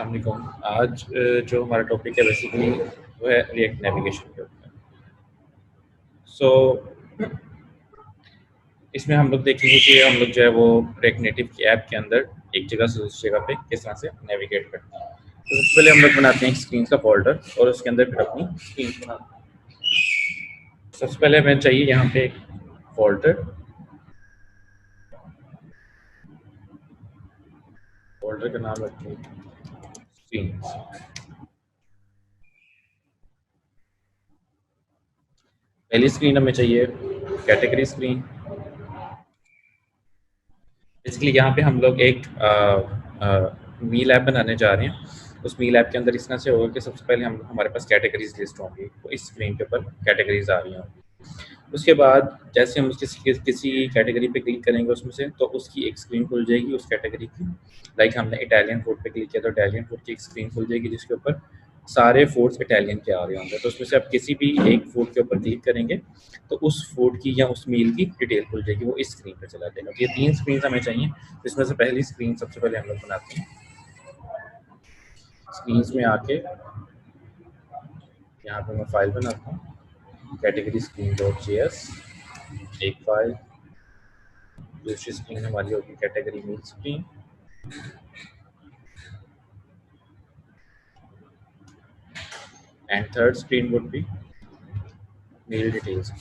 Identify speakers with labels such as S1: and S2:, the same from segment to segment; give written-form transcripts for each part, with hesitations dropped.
S1: अस्सलाम वालेकुम। आज जो हमारा टॉपिक है बेसिकली वो है रिएक्ट नेविगेशन के ऊपर। सो इसमें हम लोग देखेंगे कि हम लोग जो है वो रिएक्ट नेटिव की ऐप के अंदर एक जगह से दूसरी जगह पे किस तरह से नेविगेट करते हैं। तो सबसे पहले हम लोग बनाते हैं स्क्रीन का फोल्डर और उसके अंदर फिर अपनी स्क्रीन बनाते हैं। सबसे पहले हमें चाहिए यहाँ पे एक फोल्डर। फोल्डर का नाम रखते हैं स्क्रीन। पहली स्क्रीन हमें चाहिए कैटेगरी स्क्रीन। बेसिकली यहाँ पे हम लोग एक मील ऐप बनाने जा रहे हैं। उस मील ऐप के अंदर इस तरह से होगा कि सबसे पहले हम हमारे पास कैटेगरीज लिस्ट होंगी, तो इस स्क्रीन के ऊपर कैटेगरीज आ रही होंगी। उसके बाद जैसे हम किसी कैटेगरी पे क्लिक करेंगे उसमें से, तो उसकी एक स्क्रीन खुल जाएगी उस कैटेगरी की। लाइक हमने इटालियन फूड पे क्लिक किया तो इटालियन फूड की एक स्क्रीन खुल जाएगी जिसके ऊपर सारे फूड्स इटालियन के आ रहे होंगे। तो उसमें से आप किसी भी एक फूड के ऊपर क्लिक करेंगे तो उस फूड की या उस मील की डिटेल खुल जाएगी, वो इस स्क्रीन पे चला जाएगा। तो ये 3 स्क्रीन हमें चाहिए, जिसमें से पहली स्क्रीन सबसे पहले हम लोग बनाते हैं। स्क्रीन्स में आके यहाँ पे मैं फाइल बनाता हूँ कैटेगरी स्क्रीन डॉट JS, एक फाइल। दूसरी स्क्रीन हमारी होगी category meal screen. And third screen would be meal details.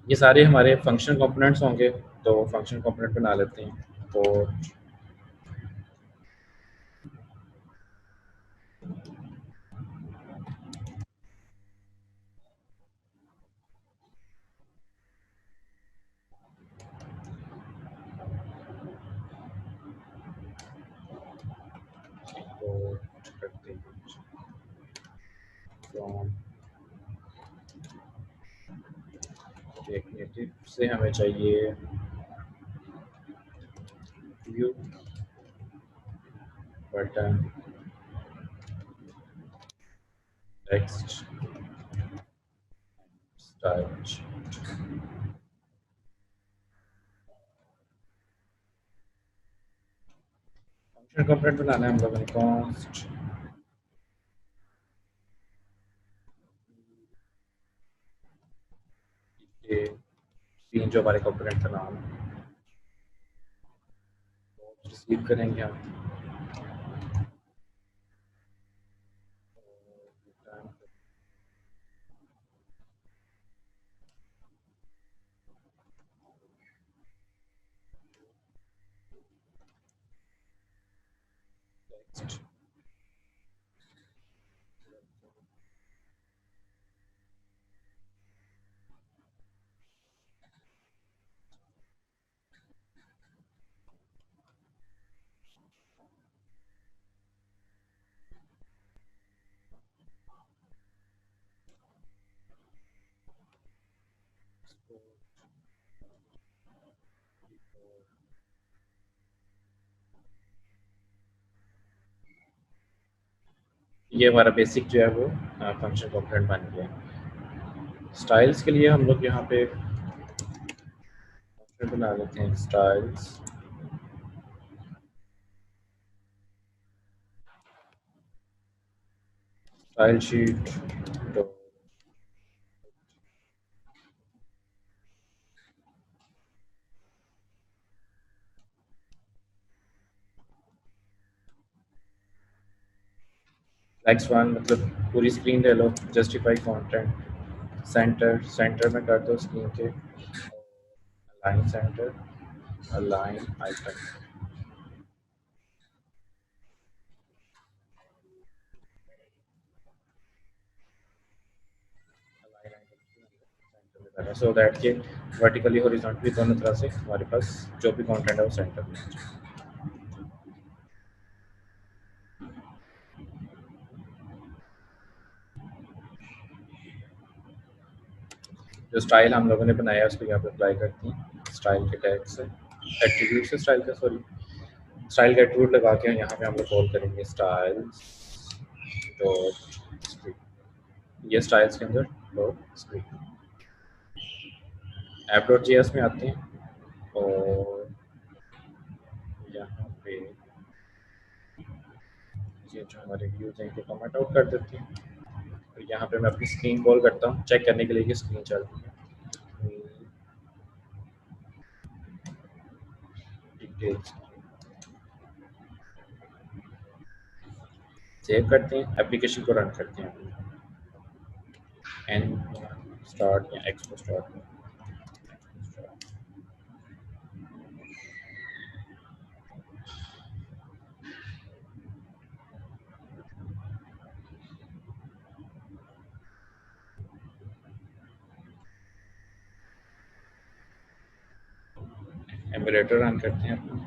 S1: ये सारे हमारे फंक्शन कंपोनेंट्स होंगे, तो फंक्शन कंपोनेंट बना लेते हैं। तो करते हैं फ्रॉम रिएक्ट नेटिव से हमें चाहिए view button text style. Function component बनाना है हम लोगों ने कॉन्स्ट ये तीन जो हमारे कंपोनेंट का नाम है रिसीव करेंगे हम। ये हमारा बेसिक जो है वो फंक्शन कंपोनेंट बन गया। स्टाइल्स के लिए हम लोग यहाँ पे फंक्शन बना लेते हैं स्टाइल्स। स्टाइल शीट X1 मतलब पूरी स्क्रीन ले लो। जस्टिफाई कंटेंट सेंटर, सेंटर में कर दो स्क्रीन के। Align centre, align icon. So that के वर्टिकली हॉरिजॉन्टली दोनों तरह से हमारे पास जो भी कंटेंट है वो सेंटर में आ जाए। जो स्टाइल हम लोगों ने बनाया है उसको यहाँ पे अप्लाई करते हैं स्टाइल के टैग से, एट्रीब्यूट से स्टाइल का, सॉरी स्टाइल का एट्रीब्यूट लगा के यहाँ पे हम लोग कॉल करेंगे स्टाइल डॉट स्क्रीन। ये स्टाइल्स के अंदर dot screen. App dot JS में आते हैं और ये जो हमारे व्यूज़ हैं इनको कमेंट आउट कर देते हैं। तो यहाँ पे मैं अपनी स्क्रीन कॉल करता हूँ चेक करने के लिए कि स्क्रीन चल रही है। डिटेल्स सेव करते हैं, एप्लीकेशन को रन करते हैं। एन स्टार्ट या एक्सपो स्टार्ट एमुलेटर रन करते हैं अपना।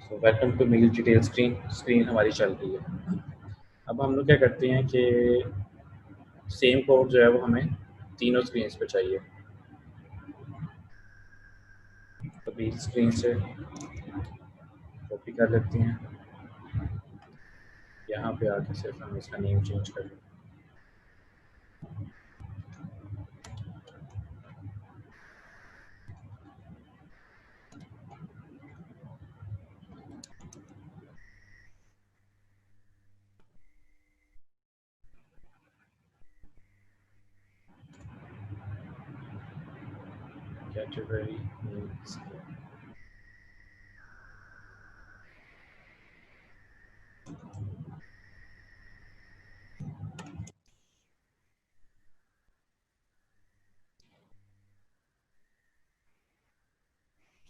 S1: तो welcome to meal detail screen हमारी चल रही है। अब हम लोग क्या करते हैं कि सेम कोड जो है वो हमें तीनों स्क्रीन पे चाहिए। तो बी स्क्रीन से कॉपी कर लेते हैं, यहाँ पे आके सिर्फ हम इसका नेम चेंज कर लेते हैं। Category needs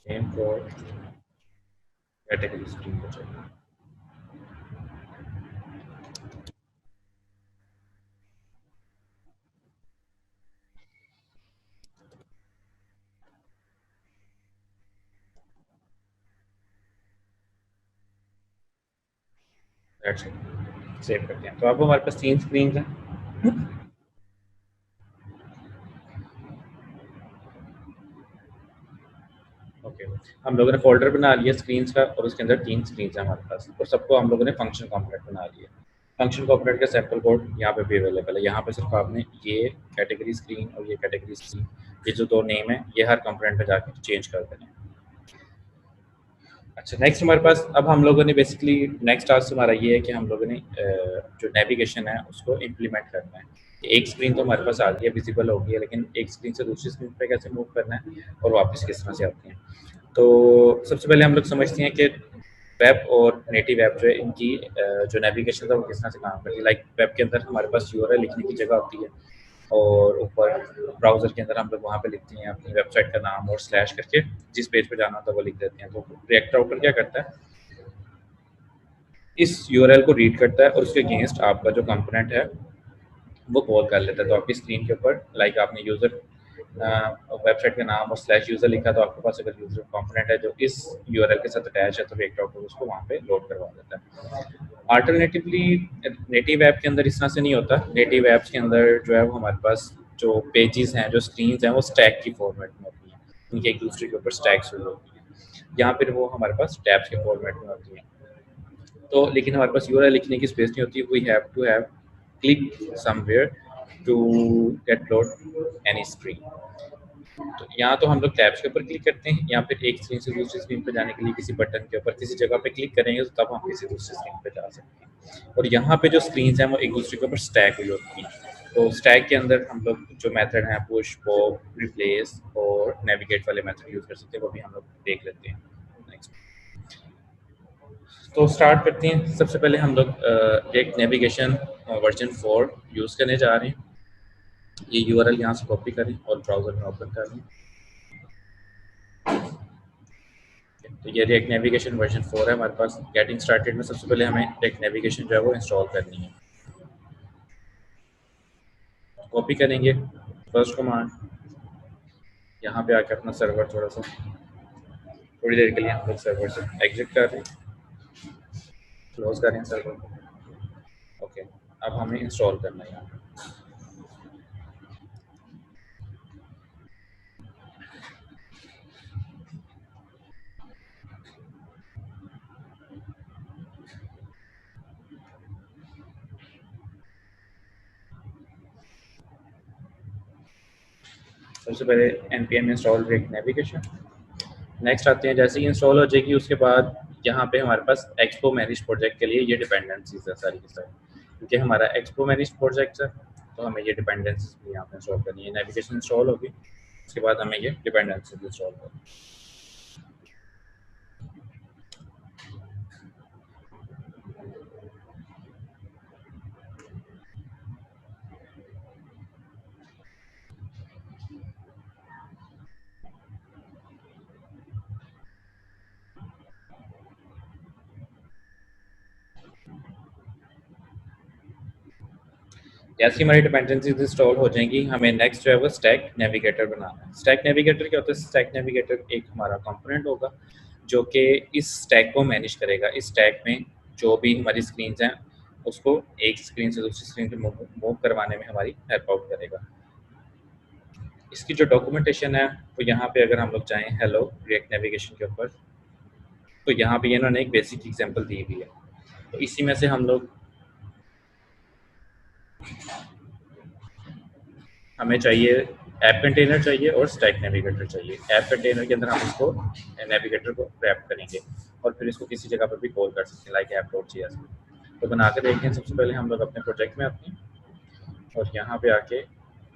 S1: same for category screen पे चाहिए। That's it. सेव करते हैं। तो अब हमारे पास 3 स्क्रीन हैं। ओके, हम लोगों ने फ़ोल्डर बना लिया स्क्रीन्स का और उसके अंदर 3 स्क्रीन्स हैं हमारे पास और सबको हम लोगों ने फंक्शन कॉम्पोनेंट बना लिया। फंक्शन कॉम्पोनेंट का सैंपल कोड यहाँ पे भी अवेलेबल है। यहाँ पे सिर्फ आपने ये कैटेगरी स्क्रीन और ये कैटेगरी स्क्रीन, ये जो 2 नेम है, ये हर कंपोनेंट पे जाके चेंज कर देना है। अच्छा, नेक्स्ट हमारे पास अब हम लोगों ने बेसिकली नेक्स्ट टास्क हमारा ये है कि हम लोगों ने जो नेविगेशन है उसको इम्प्लीमेंट करना है। एक स्क्रीन तो हमारे पास आ गई है, विजिबल हो गई है, लेकिन एक स्क्रीन से दूसरी स्क्रीन पे कैसे मूव करना है और वापस किस तरह से आती है। तो सबसे पहले हम लोग समझते हैं कि वेब और नेटिव ऐप जो है इनकी जो नेविगेशन है वो किस तरह से काम करती है। लाइक वेब के अंदर हमारे पास यूआरएल लिखने की जगह होती है और ऊपर ब्राउज़र के अंदर हम लोग वहाँ पे लिखते हैं अपनी वेबसाइट का नाम और स्लैश करके जिस पेज पे जाना होता है वो लिख देते हैं। तो रिएक्ट राउटर क्या करता है, इस यूआरएल को रीड करता है और उसके अगेंस्ट आपका जो कंपोनेंट है वो कॉल कर लेता है। तो आपकी स्क्रीन के ऊपर लाइक आपने यूज़र वेबसाइट का नाम और स्लैश यूज़र लिखा, तो आपके पास अगर यूज़र कंपोनेंट है जो इस यूआरएल के साथ अटैच है तो रिएक्ट राउटर उसको वहाँ पे लोड करवा देता है। अल्टरनेटिवली नेटिव ऐप के अंदर इस तरह से नहीं होता। नेटिव ऐप्स के अंदर जो है वो हमारे पास जो पेजेस हैं, जो स्क्रीन्स हैं, वो स्टैक की फॉर्मेट में होती हैं, उनके एक दूसरे के ऊपर स्टैक्स हुई होती हैं। यहाँ पर वो हमारे पास टैब्स के फॉर्मेट में होती हैं। तो लेकिन हमारे पास यूआरएल लिखने की स्पेस नहीं होती। We have to have click somewhere to get load any screen. तो यहाँ तो हम लोग टैब्स के ऊपर क्लिक करते हैं, या फिर एक स्क्रीन से दूसरी स्क्रीन पर जाने के लिए किसी बटन के ऊपर किसी जगह पे क्लिक करेंगे तो तब हम किसी दूसरी स्क्रीन पे जा सकते हैं। और यहाँ पे जो स्क्रीन हैं वो एक दूसरे के ऊपर स्टैक हुई होती हैं। तो स्टैक के अंदर हम लोग जो मेथड हैं पुश, पॉप, रिप्लेस और नेविगेट वाले मेथड यूज़ कर सकते हैं, वो भी हम लोग देख लेते हैं नेक्स्ट। तो स्टार्ट करते हैं। सबसे पहले हम लोग एक नेविगेशन वर्जन 4 यूज़ करने जा रहे हैं। ये यूआरएल यहाँ से कॉपी करें और ब्राउज़र में ओपन कर लें। तो ये रिएक्ट नेविगेशन वर्जन 4 है हमारे पास। गेटिंग स्टार्टेड में सबसे पहले हमें रिएक्ट नेविगेशन जो है वो इंस्टॉल करनी है। कॉपी करेंगे फर्स्ट कमांड, यहाँ पे आके अपना सर्वर थोड़ा सा थोड़ी देर के लिए हम लोग सर्वर से एग्जिट कर रहे हैं, क्लोज कर रहे हैं सर्वर। ओके, अब हमें इंस्टॉल करना है यहाँ पे। सबसे पहले npm install react navigation. Next आते हैं, जैसे ही इंस्टॉल हो जाएगी उसके बाद यहाँ पे हमारे पास एक्सपो मैनेज प्रोजेक्ट के लिए ये डिपेंडेंसीज है सारी की सारी, क्योंकि हमारा एक्सपो मैनेज प्रोजेक्ट है तो हमें ये डिपेंडेंसीज भी यहाँ पे इंस्टॉल करनी है। नेविगेशन इंस्टॉल होगी, उसके बाद हमें ये डिपेंडेंसीज इंस्टॉल करनी है। जैसे हमारी डिपेंडेंसीज इंस्टॉल हो जाएंगी, हमें नेक्स्ट जो है वो स्टैक नेविगेटर बनाना है। स्टैक नेविगेटर क्या होता है? स्टैक नेविगेटर एक हमारा कंपोनेंट होगा जो कि इस स्टैक को मैनेज करेगा। इस स्टैक में जो भी हमारी स्क्रीन हैं उसको एक स्क्रीन से दूसरी स्क्रीन पे मूव करवाने में हमारी हेल्प आउट करेगा। इसकी जो डॉक्यूमेंटेशन है तो यहाँ पे अगर हम लोग जाएं हेलो रिएक्ट नेविगेशन के ऊपर, तो यहाँ पे इन्होंने एक बेसिक एग्जांपल दी हुई है। तो इसी में से हम लोग, हमें चाहिए ऐप कंटेनर चाहिए और स्टैक नेविगेटर चाहिए। ऐप कंटेनर के अंदर हम इसको नेविगेटर को रैप करेंगे और फिर इसको किसी जगह पर भी कॉल कर सकते हैं, like app dot G S. तो बना के देखते हैं। सबसे पहले हम लोग अपने प्रोजेक्ट में आते हैं और यहाँ पे आके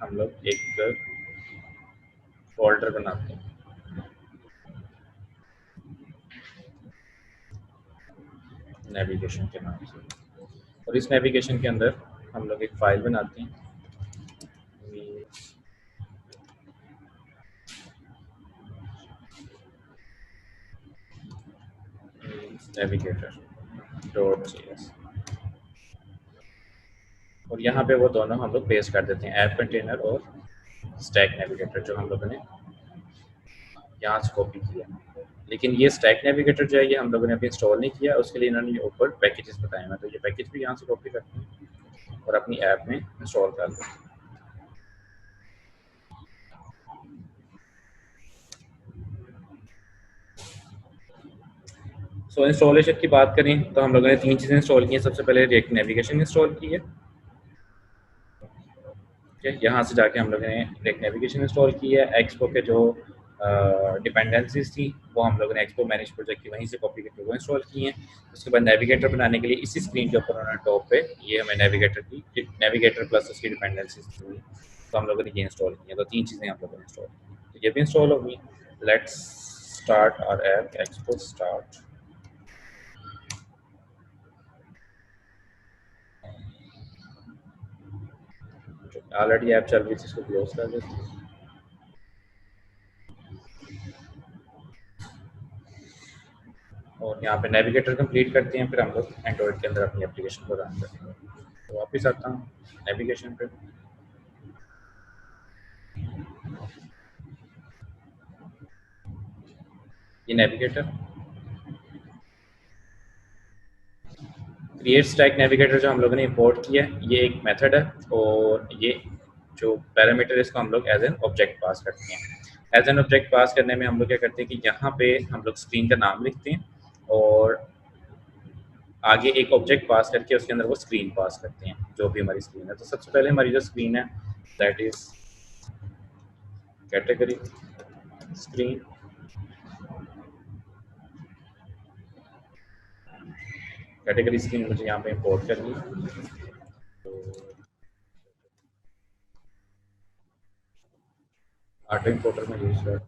S1: हम लोग एक फोल्डर बनाते हैं नेविगेशन के नाम से, और इस नेविगेशन के अंदर हम लोग एक फाइल बनाते हैं नेविगेटर डॉट जी एस, और यहाँ पे वो दोनों हम लोग पेस्ट कर देते हैं, ऐप कंटेनर और स्टैक नेविगेटर जो हम लोगों ने यहाँ से कॉपी किया। लेकिन ये स्टैक नेविगेटर जो है ये हम लोगों ने अभी इंस्टॉल नहीं किया, उसके लिए इन्होंने ऊपर पैकेजेस बताए हैं, तो ये पैकेज भी यहाँ से कॉपी करते हैं और अपनी ऐप में इंस्टॉल कर देते हैं। सो इंस्टॉलेशन की बात करें तो हम लोगों ने तीन चीज़ें इंस्टॉल की हैं। सबसे पहले रिएक्ट नेविगेशन इंस्टॉल की है, यहाँ से जाके हम लोगों ने रिएक्ट नेविगेशन इंस्टॉल की है। एक्सपो के जो डिपेंडेंसीज थी वो हम लोगों ने एक्सपो मैनेज प्रोजेक्ट की वहीं से कॉपी करके वो इंस्टॉल की हैं। उसके बाद नेविगेटर बनाने के लिए इसी स्क्रीन के ऊपर उन्होंने टॉप पे ये हमें नेविगेटर प्लस उसकी डिपेंडेंसीज थी, तो हम लोगों ने ये इंस्टॉल की हैं। तो तीन चीज़ें हम लोगों ने इंस्टॉल की, तो ये भी इंस्टॉल होगी। Let's start our app expo start. Already app चल रही थी, इसको क्लोज कर देते हैं और यहाँ पे नेविगेटर कंप्लीट करते हैं। फिर हम लोग एंड्रॉइड के अंदर अपनी एप्लीकेशन को रन करेंगे। तो वापस आता हूँ नेविगेशन पे। ये नेविगेटर क्रिएट स्टैक नेविगेटर जो हम लोगों ने इंपोर्ट किया है, ये एक मेथड है और ये जो पैरामीटर है इसको हम लोग एज एन ऑब्जेक्ट पास करते हैं। एज एन ऑब्जेक्ट पास करने में हम लोग क्या करते हैं कि यहाँ पे हम लोग स्क्रीन का नाम लिखते हैं और आगे एक ऑब्जेक्ट पास करके उसके अंदर वो स्क्रीन पास करते हैं जो भी हमारी स्क्रीन है। तो सबसे पहले हमारी जो स्क्रीन है that is category screen. Category screen मुझे यहाँ पे इंपोर्ट करनी है, तो ऑटो इंपोर्टर में यूज कर।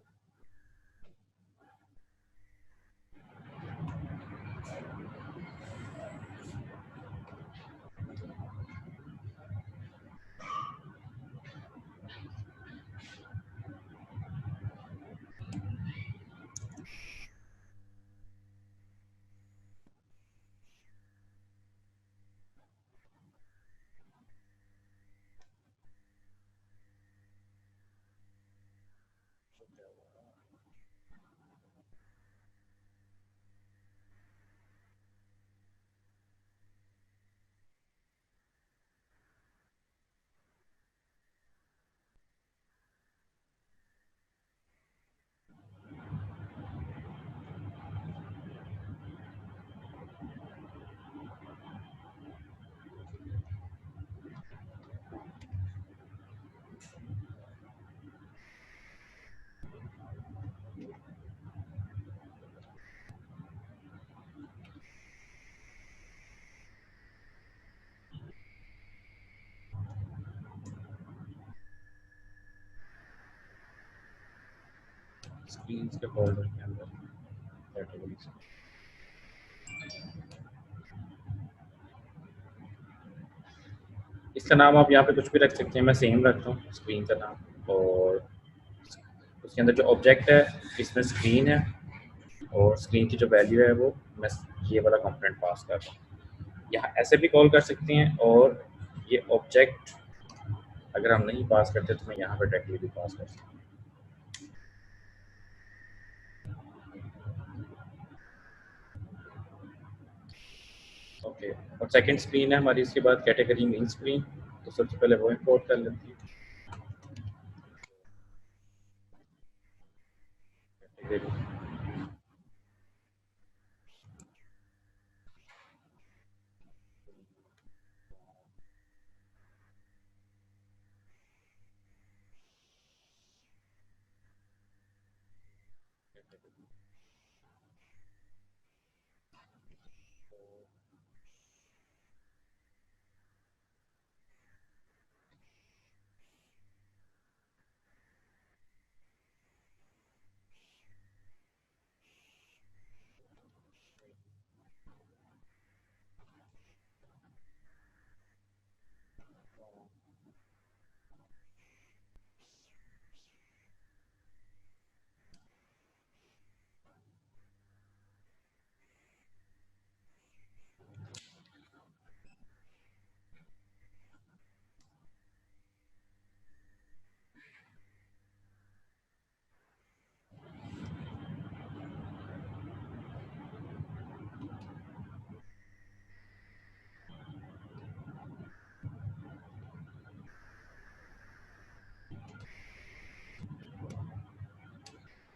S1: स्क्रीन के फोल्डर के अंदर कैटेगरीज। इसका नाम आप यहाँ पे कुछ भी रख सकते हैं, मैं सेम रखता हूँ स्क्रीन का नाम। और उसके अंदर जो ऑब्जेक्ट है इसमें स्क्रीन है, और स्क्रीन की जो वैल्यू है वो मैं ये वाला कंपोनेंट पास कर रहा हूँ। यहाँ ऐसे भी कॉल कर सकते हैं, और ये ऑब्जेक्ट अगर हम नहीं पास करते तो मैं यहाँ पर डायरेक्टली भी पास कर सकता हूँ। ओके, और सेकंड स्क्रीन है हमारी, इसके बाद कैटेगरी मेन स्क्रीन। तो सबसे पहले वो इंपोर्ट कर लेती है कैटेगरी।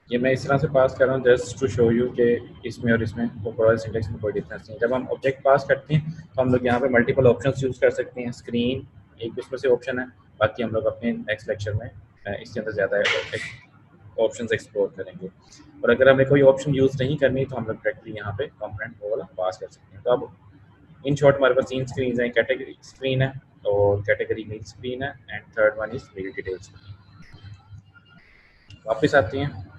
S1: ये मैं इस तरह से पास कर रहा हूँ जस्ट टू शो यू कि इसमें और इसमें ओवरऑल सिंटेक्स में कोई डिफरेंस नहीं है। जब हम ऑब्जेक्ट पास करते हैं तो हम लोग यहाँ पे मल्टीपल ऑप्शंस यूज़ कर सकते हैं। स्क्रीन एक उसमें से ऑप्शन है, बाकी हम लोग अपने नेक्स्ट लेक्चर में इसके अंदर ज़्यादा ऑप्शंस एक्सप्लोर करेंगे। और अगर हमें कोई ऑप्शन यूज़ नहीं करनी तो हम लोग डायरेक्टली यहाँ पे कंपोनेंट वो वाला पास कर सकते हैं। तो अब इन शॉर्ट हमारे पास 3 स्क्रीन हैं, कैटेगरी स्क्रीन है और कैटेगरी मेल स्क्रीन है, and third one is meal details. वापस आते हैं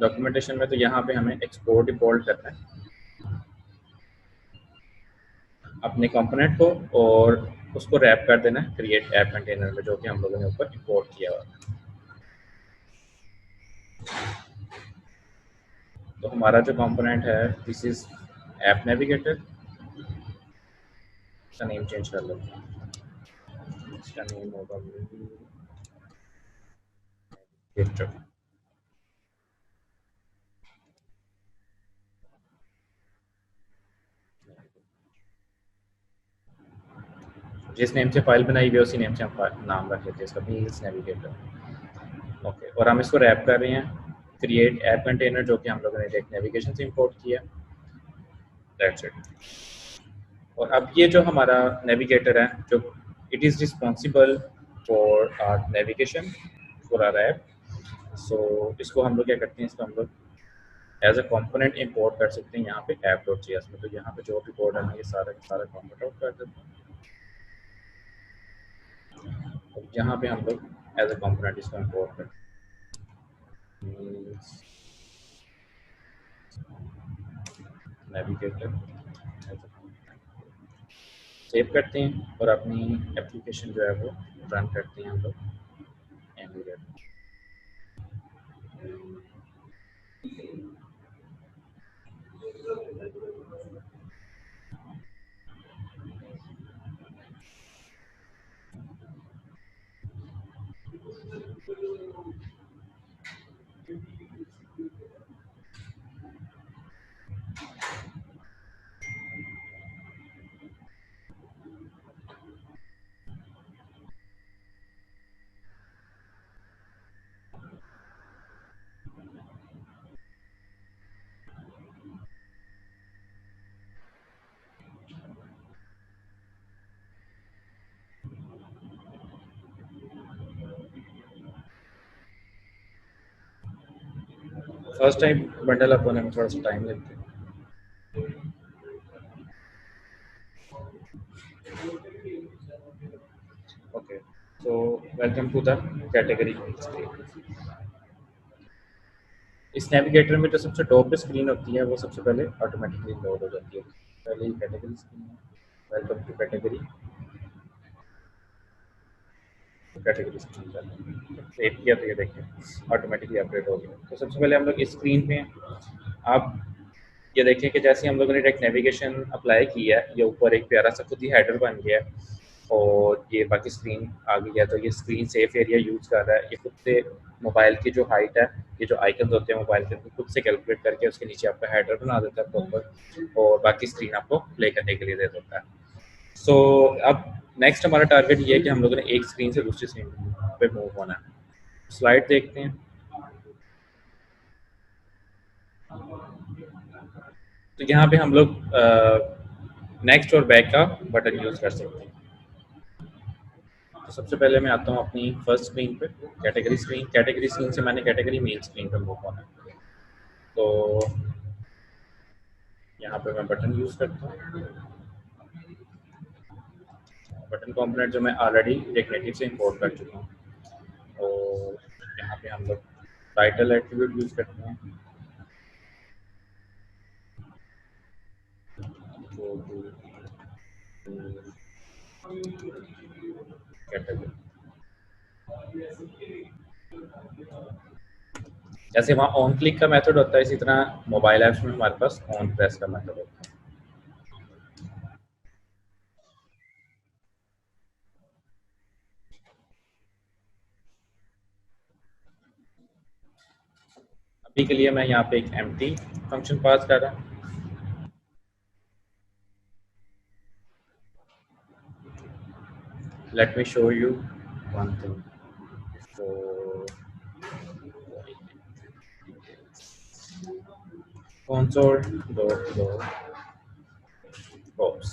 S1: डॉक्यूमेंटेशन में, तो यहाँ पे हमें एक्सपोर्ट इंपोर्ट करना है अपने कंपोनेंट को, और उसको रैप कर देना है क्रिएट ऐप कंटेनर में, जो कि हम लोगों ने ऊपर इंपोर्ट किया हुआ है। तो हमारा जो कंपोनेंट है दिस इज ऐप नेविगेटर। इसका नेम चेंज कर लेते हैं, इसका नेम होगा नेविगेटर। जिस नेम से फाइल बनाई हुई है उसी नेम से हम नाम रख लेते हैं इसका, मील्स नेविगेटर। ओके, और हम इसको रैप कर रहे हैं क्रिएट ऐप कंटेनर, जो कि हम लोगों ने एक नेविगेशन से इंपोर्ट किया। That's it. और अब ये जो हमारा नेविगेटर है, जो it is responsible for our navigation for our app. So इसको हम लोग क्या करते हैं, इसको हम लोग एज अ कंपोनेंट इंपोर्ट कर सकते हैं यहाँ पे ऐप डॉट जी एस में। तो यहाँ पे जो भी कोड है मैं ये सारा का सारा कंपोनेंट आउट कर देता हूँ। तो यहाँ पे हम लोग एज अ कंपोनेंट इसको इंपोर्ट करते हैं नेविगेटर, सेव करते हैं और अपनी एप्लीकेशन जो है वो रन करते हैं हम लोग angular. First time bundle up होने में थोड़ा सा टाइम लगता है। Okay, so welcome to the category screen. इस नेविगेटर में जो सबसे टॉप पे स्क्रीन होती है वो सबसे पहले ऑटोमेटिकली लोड हो जाती है। पहले ही कैटेगरी स्क्रीन है, welcome to category, category screen पर सेव किया तो ये देखिए ऑटोमेटिकली अपडेट हो गया। तो सबसे पहले हम लोग इस स्क्रीन पे हैं। आप ये देखिए कि जैसे हम लोगों ने डायरेक्ट नेविगेशन अप्लाई किया है, ये ऊपर एक प्यारा सा खुद ही हेडर बन गया है और ये बाकी स्क्रीन आ गई है। तो ये स्क्रीन सेफ एरिया यूज़ कर रहा है। ये खुद से मोबाइल की जो हाइट है, ये जो आइकन्स होते हैं मोबाइल के, उनको खुद से कैलकुलेट करके उसके नीचे आपका हेडर बना देता है प्रॉपर, और बाकी स्क्रीन आपको प्ले करने के लिए दे देता है। सो अब नेक्स्ट हमारा टारगेट ये है कि हम लोगों ने एक स्क्रीन से दूसरी स्क्रीन पे मूव होना है। स्लाइड देखते हैं। तो यहाँ पे हम लोग नेक्स्ट और बैक का बटन यूज़ कर सकते हैं। तो सबसे पहले मैं आता हूँ अपनी फर्स्ट स्क्रीन पे, कैटेगरी स्क्रीन से मैंने कैटेगरी मेन स्क्रीन पे मूव होना है। तो यहाँ पे मैं बटन यूज़ करता हूँ। बटन कॉम्पोनेंट जो मैं ऑलरेडी एक नेटिव से इंपोर्ट कर चुका हूँ। और यहाँ पे हम लोग टाइटल एट्रीब्यूट यूज़ करते हैं। तो कैटेगरी, जैसे वहाँ ऑन क्लिक का मेथड होता है, इसी तरह मोबाइल ऐप्स में हमारे पास ऑन प्रेस का मेथड होता है। अभी के लिए मैं यहाँ पे एक एम्प्टी फंक्शन पास कर रहा हूँ। Let me show you one thing. So console.log ops,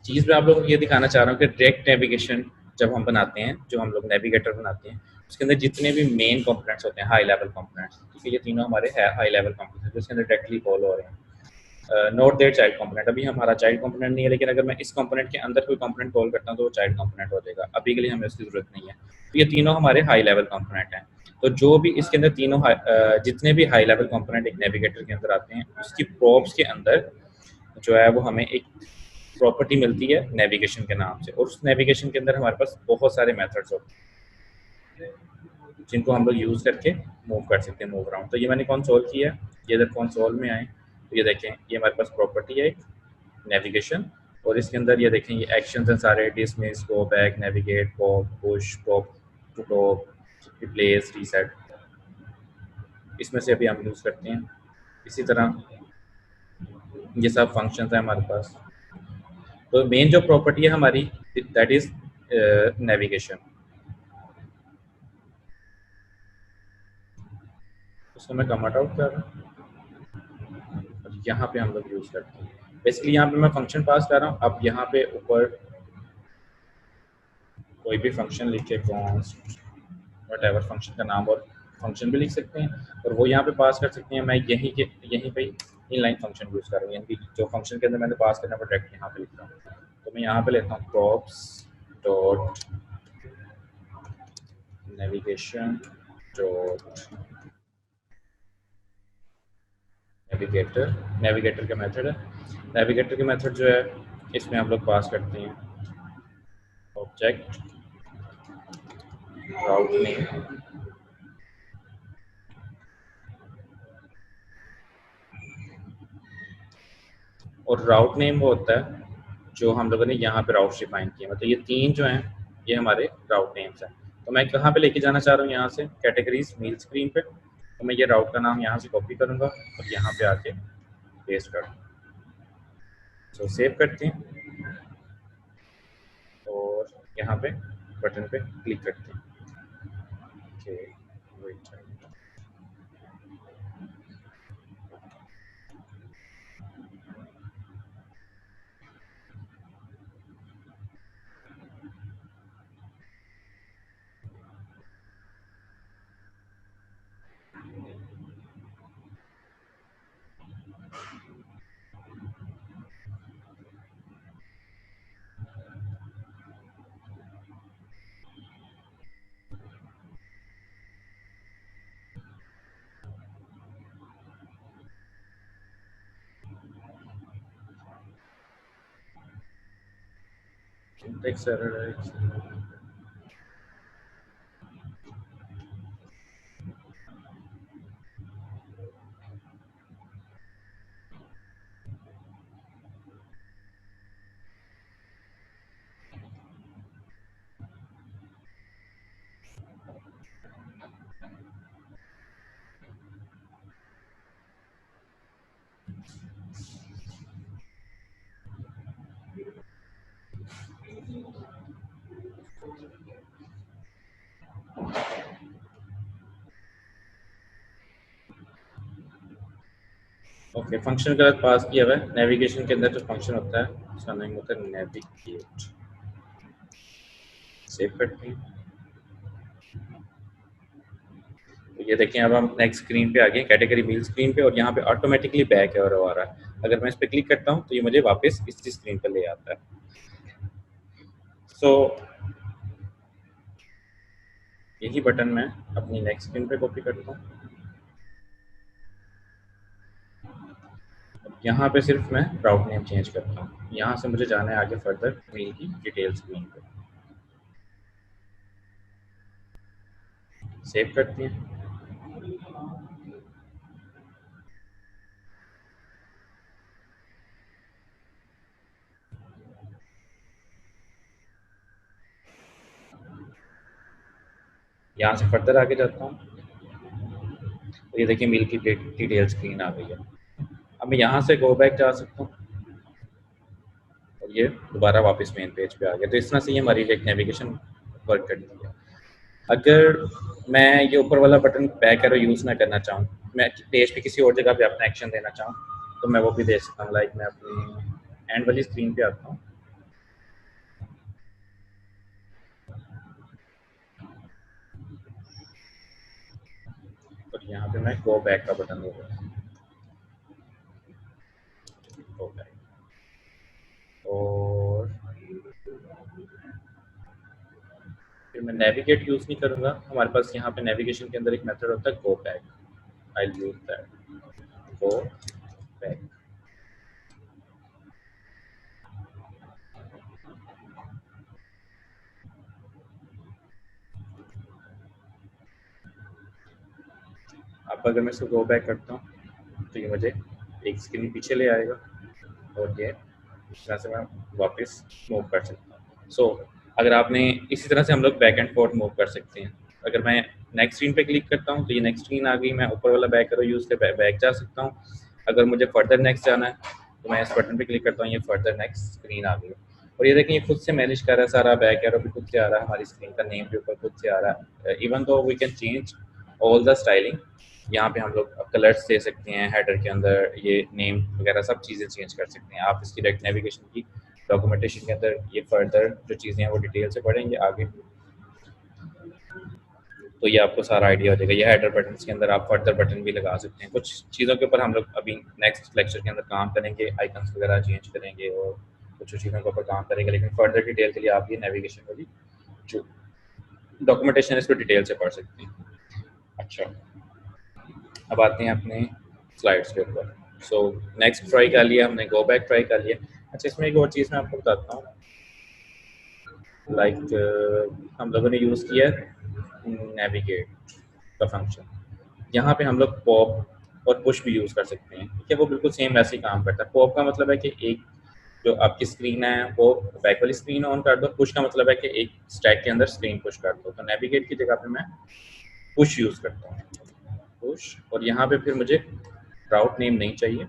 S1: चीज़ मैं आप लोगों को ये दिखाना चाह रहा हूँ कि डायरेक्ट नेविगेशन जब हम बनाते हैं, जो हम लोग नेविगेटर बनाते हैं, उसके अंदर जितने भी मेन कंपोनेंट्स होते हैं, हाई लेवल कंपोनेंट्स, ठीक है, ये तीनों हमारे है हाई लेवल कंपोनेंट्स जो इसके अंदर डायरेक्टली कॉल हो रहे हैं। नोट देयर चाइल्ड कंपोनेंट, अभी हमारा चाइल्ड कंपोनेंट नहीं है, लेकिन अगर मैं इस कंपोनेंट के अंदर कोई कंपोनेंट कॉल करता हूँ तो वो चाइल्ड कंपोनेंट हो जाएगा। अभी के लिए हमें उसकी ज़रूरत नहीं है। तो ये तीनों हमारे हाई लेवल कंपोनेंट हैं। तो जो भी इसके अंदर तीनों जितने भी हाई लेवल कंपोनेंट एक नेविगेटर के अंदर आते हैं, उसकी प्रॉप्स के अंदर जो है वो हमें एक प्रॉपर्टी मिलती है नेविगेशन के नाम से, और उस नेविगेशन के अंदर हमारे पास बहुत सारे मेथड्स होते हैं जिनको हम लोग यूज़ करके मूव कर सकते हैं, मूव अराउंड। तो ये मैंने कंसोल किया। ये जब कंसोल में आए तो ये देखें, ये हमारे पास प्रॉपर्टी है एक नेविगेशन, और इसके अंदर ये देखें ये एक्शंस हैं सारे, dismiss, go back, navigate, pop, push, top to top, replace, reset, इसमें से अभी हम यूज़ करते हैं। इसी तरह ये सब फंक्शंस हैं हमारे पास। तो मेन जो प्रॉपर्टी है हमारी, दैट इज नेविगेशन, उसको मैं कमेंट आउट कर रहा हूँ और यहाँ पे हम लोग यूज़ करते हैं। बेसिकली यहाँ पे मैं फंक्शन पास कर रहा हूँ। अब यहाँ पे ऊपर कोई भी फंक्शन लिख के कॉन्स्ट वट एवर फंक्शन का नाम और फंक्शन भी लिख सकते हैं, और वो यहाँ पे पास कर सकते हैं। मैं यहीं पे इनलाइन फंक्शन यूज़ कर रहा हूँ, यानी कि जो फंक्शन के अंदर मैंने पास करना है वो डायरेक्ट यहाँ पे लिख रहा हूँ। तो मैं यहाँ पे लेता हूँ props dot navigation dot navigator, navigator का मेथड है। नेविगेटर के मेथड जो है, इसमें हम लोग पास करते हैं ऑब्जेक्ट राउट नेम, और राउट नेम वो होता है जो हम लोगों ने यहाँ पे राउट डिफाइन किया। मतलब ये तीन जो हैं ये हमारे राउट नेम्स हैं। तो मैं कहाँ पे लेके जाना चाह रहा हूँ, यहाँ से कैटेगरीज मेल स्क्रीन पे। तो मैं ये राउट का नाम यहाँ से कॉपी करूँगा और यहाँ पे आके पेस्ट कर दूँगा। सो सेव करते हैं और यहाँ पे बटन पे क्लिक करते हैं। Okay, wait. सिंटेक्स एरर है। ओके, फंक्शन गलत पास किया हुआ है। नेविगेशन के अंदर जो फंक्शन होता है उसका नाम होता है नेविगेट। सेव करते हैं। तो ये देखें, अब हम नेक्स्ट स्क्रीन पे आ गए, कैटेगरी मील स्क्रीन पे, और यहाँ पे ऑटोमेटिकली बैक एरो आ रहा है। अगर मैं इस पर क्लिक करता हूँ तो ये मुझे वापस इसी स्क्रीन पर ले आता है। सो यही बटन मैं अपनी नेक्स्ट स्क्रीन पे कॉपी करता हूँ। यहाँ पे सिर्फ मैं राउट नेम चेंज करता हूँ। यहाँ से मुझे जाना है आगे फर्दर मेल की डिटेल स्क्रीन पे। सेव करते हैं। यहाँ से फर्दर आगे जाता हूँ तो ये देखिए मेल की डिटेल स्क्रीन आ गई है। अब मैं यहाँ से गो बैक जा सकता हूँ और ये दोबारा वापस मेन पेज पे आ गया। तो इस तरह से ये हमारी एक नेविगेशन वर्क करती है। अगर मैं ये ऊपर वाला बटन बैक एरो यूज़ ना करना चाहूँ, मैं पेज पे किसी और जगह पे अपना एक्शन देना चाहूँ, तो मैं वो भी दे सकता हूँ। लाइक मैं अपनी एंड वाली स्क्रीन पे आता हूँ और यहाँ पे मैं गो बैक का बटन दे दूँगा। गो बैक, और फिर मैं नेविगेट यूज़ नहीं करूँगा। हमारे पास यहाँ पे नेविगेशन के अंदर एक मेथड होता है go back. I use that, go back. अब अगर मैं इसको गो बैक करता हूँ तो ये मुझे एक स्क्रीन पीछे ले आएगा और ये इस तरह से मैं वापस मूव कर सकता हूँ। सो अगर आपने इसी तरह से हम लोग बैक एंड फोर्थ मूव कर सकते हैं। अगर मैं नेक्स्ट स्क्रीन पे क्लिक करता हूँ तो ये नेक्स्ट स्क्रीन आ गई। मैं ऊपर वाला बैक एरो यूज़ कर बैक जा सकता हूँ। अगर मुझे फर्दर नेक्स्ट जाना है तो मैं इस बटन पे क्लिक करता हूँ, ये फर्दर नेक्स्ट स्क्रीन आ गई। और ये देखें, ये खुद से मैनेज कर रहा है सारा। बैक एरो भी खुद से आ रहा है, हमारी स्क्रीन का नेम भी ऊपर खुद से आ रहा है। Even though we can change all the styling. यहाँ पे हम लोग कलर्स दे सकते हैं, हेडर के अंदर ये नेम वगैरह सब चीज़ें चेंज कर सकते हैं। आप इसकी डायरेक्ट नेविगेशन की डॉक्यूमेंटेशन के अंदर ये फर्दर जो चीज़ें हैं वो डिटेल से पढ़ेंगे आगे, तो ये आपको सारा आइडिया हो जाएगा। ये हेडर बटन के अंदर आप फर्दर बटन भी लगा सकते हैं। कुछ चीज़ों के ऊपर हम लोग अभी नेक्स्ट लेक्चर के अंदर काम करेंगे, आइकन्स वगैरह चेंज करेंगे और कुछ चीज़ों के ऊपर काम करेंगे। लेकिन फर्दर डिटेल के लिए आप ये नेविगेशन वाली जो डॉक्यूमेंटेशन है इसको डिटेल से पढ़ सकते हैं। अच्छा, अब आते हैं अपने स्लाइड्स के ऊपर। सो नेक्स्ट ट्राई कर लिया हमने, गो बैक ट्राई कर लिया। अच्छा, इसमें एक और चीज़ मैं आपको बताता हूँ। लाइक हम लोगों ने यूज़ किया नेविगेट का फंक्शन। यहाँ पे हम लोग पॉप और पुश भी यूज़ कर सकते हैं। ठीक है, वो बिल्कुल सेम वैसे ही काम करता है। पॉप का मतलब है कि एक जो आपकी स्क्रीन है वो बैक वाली स्क्रीन ऑन कर दो। पुश का मतलब है कि एक स्टैक के अंदर स्क्रीन पुश कर दो। तो नेविगेट की जगह पे मैं पुश यूज़ करता हूँ, पुश। और यहाँ पे फिर मुझे राउट नेम नहीं चाहिए,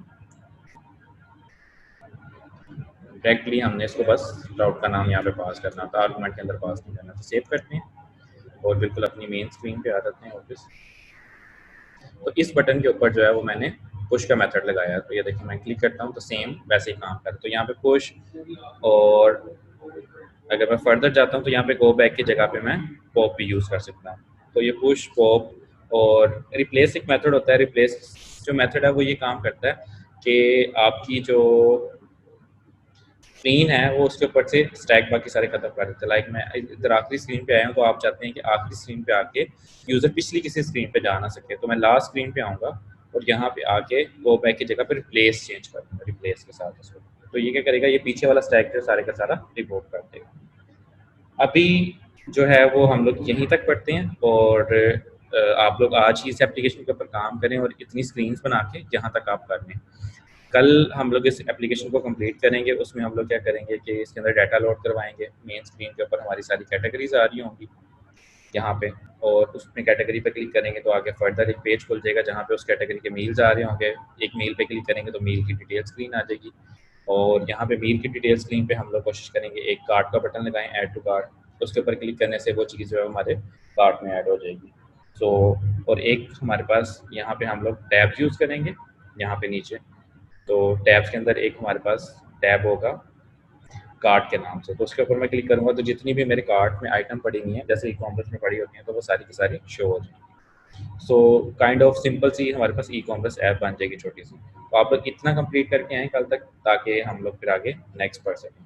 S1: डायरेक्टली हमने इसको बस राउट का नाम यहाँ पे पास करना था, आर्गुमेंट के अंदर पास नहीं करना। तो सेव करते हैं और बिल्कुल अपनी मेन स्क्रीन पे आ जाते हैं वापस। तो इस बटन के ऊपर जो है वो मैंने पुश का मेथड लगाया है। तो ये देखिए, मैं क्लिक करता हूँ तो सेम वैसे ही काम कर। तो यहाँ पे पुश, और अगर मैं फर्दर जाता हूँ तो यहाँ पे गो बैक की जगह पे मैं पॉप भी यूज़ कर सकता हूँ। तो ये पुश, पॉप और रिप्लेस एक मेथड होता है। रिप्लेस जो मेथड है वो ये काम करता है कि आपकी जो स्क्रीन है वो उसके ऊपर से स्टैक बाकी सारे खत्म कर देते हैं। लाइक मैं इधर आखिरी स्क्रीन पे आया हूँ तो आप चाहते हैं कि आखिरी स्क्रीन पे आके यूज़र पिछली किसी स्क्रीन पे जा ना सके। तो मैं लास्ट स्क्रीन पे आऊँगा और यहाँ पे आके गो बैक की जगह पे रिप्लेस चेंज कर दूँगा, रिप्लेस के साथ उसको। तो ये क्या करेगा, ये पीछे वाला स्टैक जो सारे का सारा रिमूव कर देगा। अभी जो है वो हम लोग यहीं तक पढ़ते हैं और आप लोग आज ही इस एप्लीकेशन के ऊपर काम करें और इतनी स्क्रीन्स बना के जहाँ तक आप कर लें। कल हम लोग इस एप्लीकेशन को कंप्लीट करेंगे, उसमें हम लोग क्या करेंगे कि इसके अंदर डाटा लोड करवाएँगे, मेन स्क्रीन के ऊपर हमारी सारी कैटेगरीज़ आ रही होंगी यहाँ पे, और उसमें कैटेगरी पे क्लिक करेंगे तो आगे फर्दर एक पेज खुल जाएगा जहाँ पे उस कैटेगरी के मील्स आ रहे होंगे। एक मील पे क्लिक करेंगे तो मील की डिटेल स्क्रीन आ जाएगी, और यहाँ पे मील की डिटेल स्क्रीन पे हम लोग कोशिश करेंगे एक कार्ट का बटन लगाएं, ऐड टू कार्ट, उसके ऊपर क्लिक करने से वो चीज़ जो है हमारे कार्ट में ऐड हो जाएगी। सो और एक हमारे पास यहाँ पे हम लोग टैब्स यूज़ करेंगे यहाँ पे नीचे, तो टैब्स के अंदर एक हमारे पास टैब होगा कार्ट के नाम से, तो उसके ऊपर मैं क्लिक करूँगा तो जितनी भी मेरे कार्ट में आइटम पड़ी हुई हैं जैसे ई कॉमर्स में पड़ी होती हैं तो वो सारी की सारी शो हो जाएंगी। सो काइंड ऑफ सिंपल सी हमारे पास ई कॉमर्स ऐप बन जाएगी छोटी सी। तो आप लोग इतना कंप्लीट करके आएँ कल तक ताकि हम लोग फिर आगे नेक्स्ट पढ़ सकें।